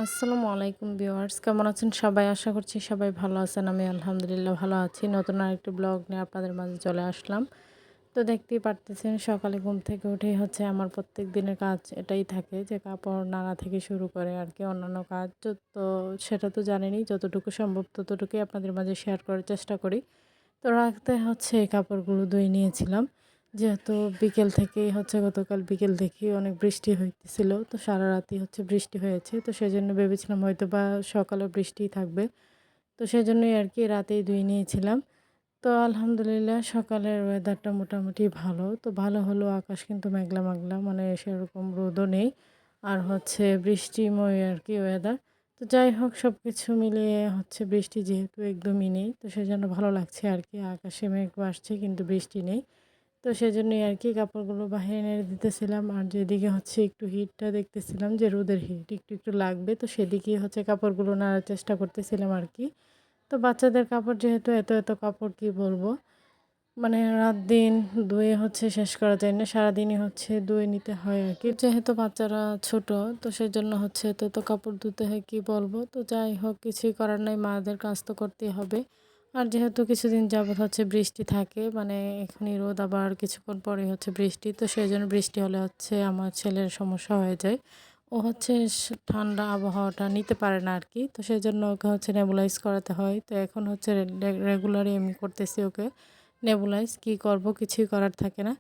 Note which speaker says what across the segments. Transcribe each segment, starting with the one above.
Speaker 1: আসসালামু আলাইকুম ভিউয়ার্স, কেমন আছেন সবাই? আশা করছি সবাই ভালো আছেন। আমি আলহামদুলিল্লাহ ভালো আছি। নতুন আরেকটি ব্লগ নিয়ে আপনাদের মাঝে চলে আসলাম। তো দেখতেই পারতেছেন সকালে ঘুম থেকে উঠেই হচ্ছে আমার প্রত্যেক দিনের কাজ এটাই থাকে যে কাপড় নাড়া থেকে শুরু করে আর কি অন্যান্য কাজ। তো সেটা তো জানেনই, যতটুকু সম্ভব ততটুকুই আপনাদের মাঝে শেয়ার করার চেষ্টা করি। তো রাখতে হচ্ছে এই কাপড়গুলো ধুয়ে নিয়েছিলাম। যেহেতু বিকেল থেকেই হচ্ছে গতকাল বিকেল থেকেই অনেক বৃষ্টি হইতেছিল। তো সারারাতই হচ্ছে বৃষ্টি হয়েছে। তো সেজন্য ভেবেছিলাম হয়তোবা সকালেও বৃষ্টিই থাকবে। তো সেজন্যই আরকি রাতেই ধুয়ে নিয়েছিলাম। তো আলহামদুলিল্লাহ সকালের ওয়েদারটা মোটামুটি ভালো। তো ভালো হলেও আকাশ কিন্তু মেঘলা, মেঘলা মানে সেরকম রোদও নেই। আর হচ্ছে বৃষ্টিময় আরকি ওয়েদার। তো যাই হোক সবকিছু মিলিয়ে হচ্ছে বৃষ্টি যেহেতু একদমই নেই। তো সেজন্য ভালো লাগছে আরকি। আকাশে মেঘ আসছে কিন্তু বৃষ্টি নেই। তো সেজন্যই আরকি কাপড়গুলো বাহিরে নেড়ে দিতেছিলাম। আর যেদিকে হচ্ছে একটু হিটটা দেখতেছিলাম যে রোদের হিট একটু লাগবে। তো সেদিকেই হচ্ছে কাপড়গুলো নাড়ার চেষ্টা করতেছিলাম আরকি। তো বাচ্চাদের কাপড় যেহেতু এত কাপড় কি বলবো? মানে রাত-দিন ধুয়ে হচ্ছে শেষ করা যায় না। সারাদিনই হচ্ছে ধুয়ে নিতে হয় আরকি। যেহেতু বাচ্চারা ছোট তো সেজন্য হচ্ছে এত কাপড় ধুতে হয় কি বলবো? তো যাই হোক কিছুই করার নাই, মাদের কাজ তো করতেই হবে। আর যেহেতু কিছুদিন যাবৎ হচ্ছে বৃষ্টি থাকে মানে এখনই রোদ আবার কিছুক্ষণ পরেই হচ্ছে বৃষ্টি। তো সেজন্য বৃষ্টি হলে হচ্ছে আমার ছেলের সমস্যা হয়ে যায়। ও হচ্ছে ঠান্ডা আবহাওয়াটা নিতে পারে না আরকি। তো সেজন্য ওকে হচ্ছে নেবুলাইজ করাতে হয়। তো এখন হচ্ছে রেগুলারই আমি করতেছি ওকে। নেবুলাইজ কি করব কিছুই করার থাকে না।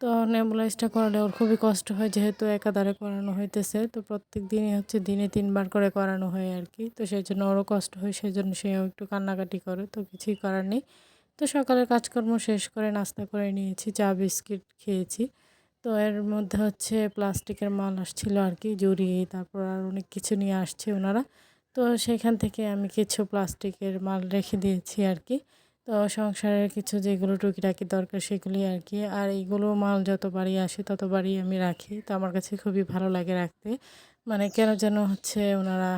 Speaker 1: তো নেবুলাইজটা করালে ওর খুবই কষ্ট হয় যেহেতু একাধারে করানো হইতেছে। তো প্রত্যেকদিনই হচ্ছে দিনে ৩ বার করে করানো হয় আরকি। তো সেজন্য ওরও কষ্ট হয়, সেজন্য সেও একটু কান্নাকাটি করে। তো কিছুই করার নেই। তো সকালের কাজকর্ম শেষ করে নাস্তা করে নিয়েছি, চা বিস্কিট খেয়েছি। তো এর মধ্যে হচ্ছে প্লাস্টিকের মাল আসছিল আরকি, ঝুড়ি তারপর আর অনেক কিছু নিয়ে আসছে ওনারা। তো সেখান থেকে আমি কিছু প্লাস্টিকের মাল রেখে দিয়েছি আরকি। তো সংসারের কিছু যেগুলো টুকিটাকি দরকার সেগুলি আরকি। আর এইগুলো মাল যতবারই আসে ততবারই আমি রাখি। তো আমার কাছে খুবই ভালো লাগে রাখতে। মানে কেন যেন হচ্ছে ওনারা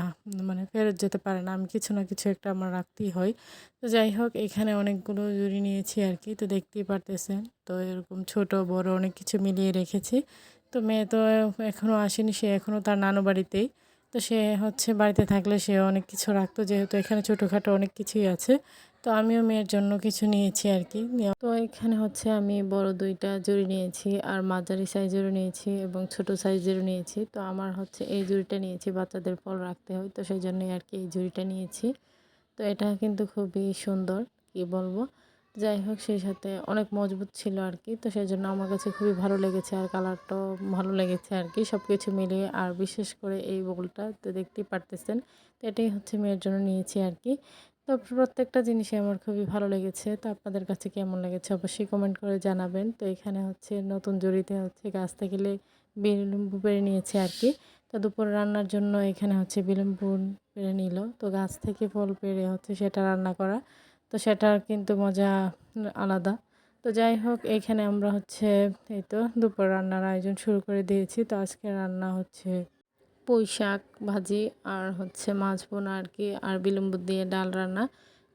Speaker 1: মানে ফেরত যেতে পারে না। আমি কিছু না কিছু একটা আমার রাখতেই হয়। তো যাই হোক এখানে অনেকগুলো জুড়ি নিয়েছি আরকি। তো দেখতেই পারতেছেন। তো এরকম ছোট বড় অনেক কিছু মিলিয়ে রেখেছি। তো মেয়ে তো এখনও আসেনি, সে এখনও তার নানু বাড়িতেই। তো সে হচ্ছে বাড়িতে থাকলে সে অনেক কিছু রাখতো যেহেতু এখানে ছোটোখাটো অনেক কিছুই আছে। তো আমিও মেয়ের জন্য কিছু নিয়েছি আরকি। তো এখানে হচ্ছে আমি বড় ২ টা জুড়ি নিয়েছি আর মাঝারি সাইজেরও নিয়েছি এবং ছোট সাইজেরও নিয়েছি। তো আমার হচ্ছে এই জুড়িটা নিয়েছি, বাচ্চাদের ফল রাখতে হয়। তো সেজন্যই আরকি এই জুড়িটা নিয়েছি। তো এটা কিন্তু খুবই সুন্দর, কি বলবো? যাই হোক সেই সাথে অনেক মজবুত ছিল আরকি। তো সেজন্য আমার কাছে খুবই ভালো লেগেছে আর কালারটাও ভালো লেগেছে আরকি। সবকিছু মিলিয়ে আর বিশেষ করে এই বউলটা তো দেখতেই পারতেছেন। তো এটাই হচ্ছে মেয়ের জন্য নিয়েছি আরকি। তো প্রত্যেকটা জিনিসই আমার খুবই ভালো লেগেছে। তো আপনাদের কাছে কেমন লেগেছে অবশ্যই কমেন্ট করে জানাবেন। তো এখানে হচ্ছে নতুন জুড়িতে হচ্ছে গাছ থেকে বিলম্ব পেড়ে নিয়েছি আরকি। তো দুপুরে রান্নার জন্য এখানে হচ্ছে বিলম্ব পেড়ে নিল। তো গাছ থেকে ফল পেড়ে হচ্ছে সেটা রান্না করা। তো সেটার কিন্তু মজা আলাদা। তো যাই হোক এইখানে আমরা হচ্ছে এই তো দুপুর রান্নার আয়োজন শুরু করে দিয়েছি। তো আজকে রান্না হচ্ছে পুঁইশাক ভাজি আর হচ্ছে মাছ ভুনা আরকি আর বিলম্ব দিয়ে ডাল রান্না।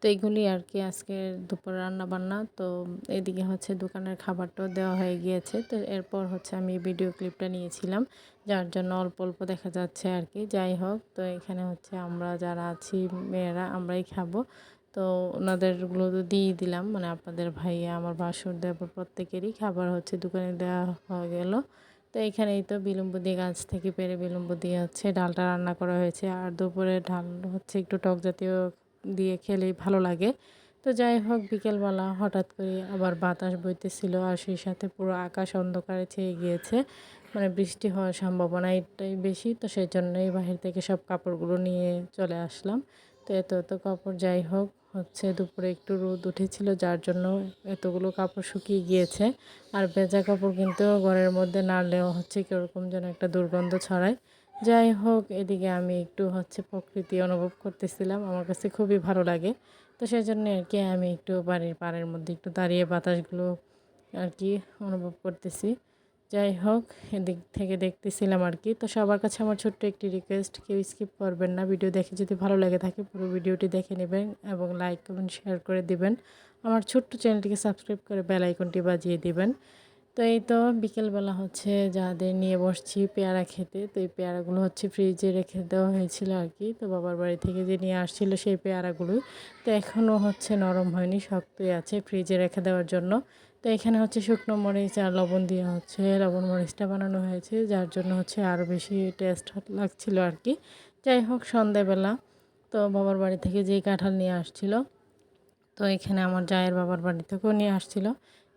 Speaker 1: তো এগুলি আরকি আজকের দুপুর রান্না-বান্না। তো এদিকে হচ্ছে দোকানের খাবারটাও দেওয়া হয়ে গিয়েছে। তো এরপর হচ্ছে আমি ভিডিও ক্লিপটা নিয়েছিলাম। যার জন্য অল্প দেখা যাচ্ছে আরকি। যাই হোক তো এখানে হচ্ছে আমরা যারা আছি মেয়েরা আমরাই খাবো। তো ওনাদেরগুলো তো দিয়েই দিলাম। মানে আপনাদের ভাইয়া, আমার ভাসুর, দেবর প্রত্যেকেরই খাবার হচ্ছে দোকানে দেওয়া হয়ে গেল। তো এখানেই তো বিলম্ব দিয়ে গাছ থেকে পেড়ে বিলম্ব দিয়ে হচ্ছে ডালটা রান্না করা হয়েছে। আর দুপুরে ডাল হচ্ছে একটু টক জাতীয় দিয়ে খেলেই ভালো লাগে। তো যাই হোক বিকেলবেলা হঠাৎ করে আবার বাতাস বইতেছিল আর সেই সাথে পুরো আকাশ অন্ধকারে ছেয়ে গিয়েছে। মানে বৃষ্টি হওয়ার সম্ভাবনা এটাই বেশি। তো সেজন্যই বাহির থেকে সব কাপড়গুলো নিয়ে চলে আসলাম। তো এত কাপড় যাই হোক হচ্ছে দুপুরে একটু রোদ উঠেছিল যার জন্য এতগুলো কাপড় শুকিয়ে গিয়েছে। আর ভেজা কাপড় কিন্তু ঘরের মধ্যে নাড়লেও হচ্ছে কীরকম যেন একটা দুর্গন্ধ ছড়ায়। যাই হোক এদিকে আমি একটু হচ্ছে প্রকৃতি অনুভব করতেছিলাম। আমার কাছে খুবই ভালো লাগে। তো সেজন্য আরকি আমি একটু বাড়ির পাড়ের মধ্যে একটু দাঁড়িয়ে বাতাসগুলো আরকি অনুভব করতেছি। যাই হোক এদিক থেকে দেখতেছিলাম আরকি। তো সবার কাছে আমার ছোট্ট একটি রিকোয়েস্ট, কেউ স্কিপ করবেন না। ভিডিও দেখে যদি ভালো লেগে থাকে পুরো ভিডিওটি দেখে নেবেন এবং লাইক, কমেন্ট, শেয়ার করে দিবেন। আমার ছোট্ট চ্যানেলটিকে সাবস্ক্রাইব করে বেল আইকনটি বাজিয়ে দিবেন। তো এই তো বিকেলবেলা হচ্ছে যাদের নিয়ে বসছি পেয়ারা খেতে, তো এই পেয়ারাগুলো হচ্ছে ফ্রিজে রেখে দেওয়া হয়েছিল আর কি। তো বাবার বাড়ি থেকে যে নিয়ে আসছিল সেই পেয়ারাগুলোই, তো এখনও হচ্ছে নরম হয়নি, শক্তই আছে ফ্রিজে রেখে দেওয়ার জন্য। তো এখানে হচ্ছে শুকনো মরিচ আর লবণ দিয়ে হচ্ছে লবণ মরিচটা বানানো হয়েছে, যার জন্য হচ্ছে আরও বেশি টেস্ট লাগছিল আর কি। যাই হোক, সন্ধ্যাবেলা তো বাবার বাড়ি থেকে যেই কাঁঠাল নিয়ে আসছিল, তো এখানে আমার জায়ের বাবার বাড়ি থেকেও নিয়ে আসছিল।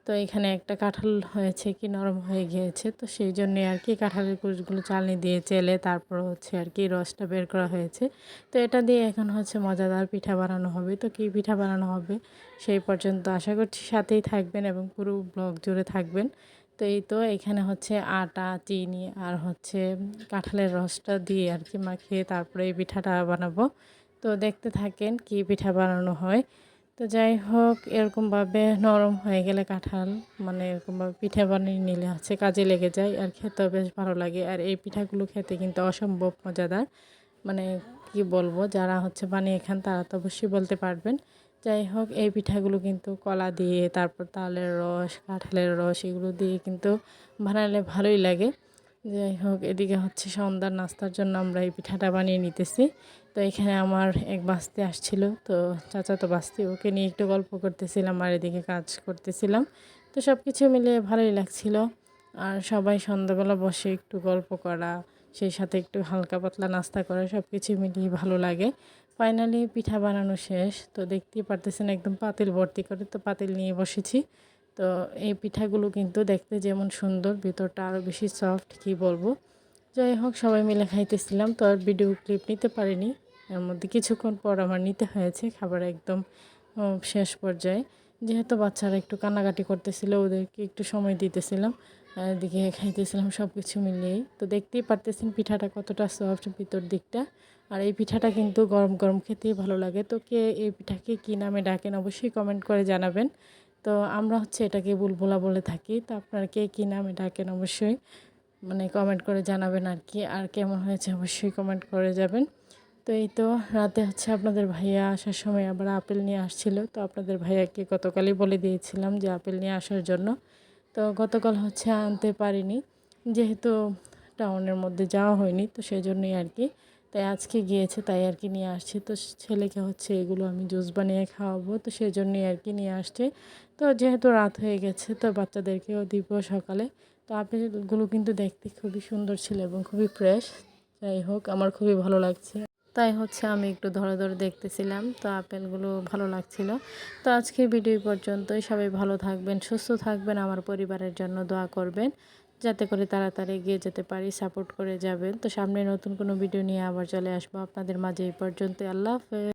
Speaker 1: তো এখানে একটা কাঁঠাল হয়েছে কি নরম হয়ে গিয়েছে, তো সেই জন্যে আর কি কাঁঠালের কুচগুলো চালনি দিয়ে চেলে তারপর হচ্ছে আর কি রসটা বের করা হয়েছে। তো এটা দিয়ে এখন হচ্ছে মজাদার পিঠা বানানো হবে। তো কী পিঠা বানানো হবে সেই পর্যন্ত আশা করছি সাথেই থাকবেন এবং পুরো ব্লগ জুড়ে থাকবেন। তো এই তো এখানে হচ্ছে আটা, চিনি আর হচ্ছে কাঁঠালের রসটা দিয়ে আর কি মাখিয়ে তারপরে এই পিঠাটা বানাবো। তো দেখতে থাকেন কী পিঠা বানানো হয়। তো যাই হোক, এরকমভাবে নরম হয়ে গেলে কাঁঠাল মানে এরকমভাবে পিঠা বানিয়ে নিলে হচ্ছে কাজে লেগে যায় আর খেতেও বেশ ভালো লাগে। আর এই পিঠাগুলো খেতে কিন্তু অসম্ভব মজাদার, মানে কি বলবো, যারা হচ্ছে বানিয়ে খান তারা তো অবশ্যই বলতে পারবেন। যাই হোক, এই পিঠাগুলো কিন্তু কলা দিয়ে তারপর তালের রস, কাঁঠালের রস এগুলো দিয়ে কিন্তু বানালে ভালোই লাগে। যাই হোক, এদিকে হচ্ছে সন্ধ্যার নাস্তার জন্য আমরা এই পিঠাটা বানিয়ে নিতেছি। তো এখানে আমার এক বাস্তি আসছিল, তো চাচাতো বাস্তি, ওকে নিয়ে একটু গল্প করতেছিলাম আর এদিকে কাজ করতেছিলাম। তো সব কিছু মিলিয়ে ভালোই লাগছিল। আর সবাই সন্ধ্যাবেলা বসে একটু গল্প করা, সেই সাথে একটু হালকা পাতলা নাস্তা করা, সব কিছু মিলিয়ে ভালো লাগে। ফাইনালি পিঠা বানানো শেষ, তো দেখতেই পারতেছেন একদম পাতিল ভর্তি করে তো পাতিল নিয়ে বসেছি। তো এই পিঠাগুলো কিন্তু দেখতে যেমন সুন্দর, ভিতরটা আরও বেশি সফট, কি বলবো। যাই হোক, সবাই মিলে খাইতেছিলাম, তো আর ভিডিও ক্লিপ নিতে পারিনি। এর মধ্যে কিছুক্ষণ পর আমার নিতে হয়েছে খাবার একদম শেষ পর্যায়ে, যেহেতু বাচ্চারা একটু কান্নাকাটি করতেছিল, ওদেরকে একটু সময় দিতেছিলাম আর এদিকে খাইতেছিলাম সব কিছু মিলিয়েই। তো দেখতেই পারতেছেন পিঠাটা কতটা সফট ভিতর দিকটা। আর এই পিঠাটা কিন্তু গরম গরম খেতেই ভালো লাগে। তো কে এই পিঠাকে কী নামে ডাকেন অবশ্যই কমেন্ট করে জানাবেন। তো আমরা হচ্ছে এটাকে বুলবুলা বলে থাকি। তো আপনারা কে কী নামে ডাকেন অবশ্যই মানে কমেন্ট করে জানাবেন আর কি। আর কেমন হয়েছে অবশ্যই কমেন্ট করে যাবেন। তো এই তো রাতে হচ্ছে আপনাদের ভাইয়া আসার সময় আবার আপেল নিয়ে আসছিল। তো আপনাদের ভাইয়াকে গতকালই বলে দিয়েছিলাম যে আপেল নিয়ে আসার জন্য। তো গতকাল হচ্ছে আনতে পারিনি, যেহেতু টাউনের মধ্যে যাওয়া হয়নি, তো সেই জন্যই আর কি। তাই আজকে গিয়েছে, তাই আর কি নিয়ে আসছি। তো ছেলেকে হচ্ছে এগুলো আমি জুস বানিয়ে খাওয়াবো, তো সেই জন্যই আর কি নিয়ে আসছে। তো যেহেতু রাত হয়ে গেছে, তো বাচ্চাদেরকেও দিব সকালে। তো আপেলগুলো কিন্তু দেখতে খুবই সুন্দর ছিল এবং খুবই ফ্রেশ। যাই হোক, আমার খুবই ভালো লাগছে, তাই হচ্ছে আমি একটু ধরে ধরে দেখতেছিলাম। তো আপেলগুলো ভালো লাগছিল। তো আজকের ভিডিও পর্যন্তই। সবাই ভালো থাকবেন, সুস্থ থাকবেন, আমার পরিবারের জন্য দোয়া করবেন যাতে করে তাড়াতাড়ি এগিয়ে যেতে পারি, সাপোর্ট করে যাবেন। তো সামনে নতুন কোনো ভিডিও নিয়ে আবার চলে আসবো আপনাদের মাঝে। এই পর্যন্ত, আল্লাহ হাফেজ।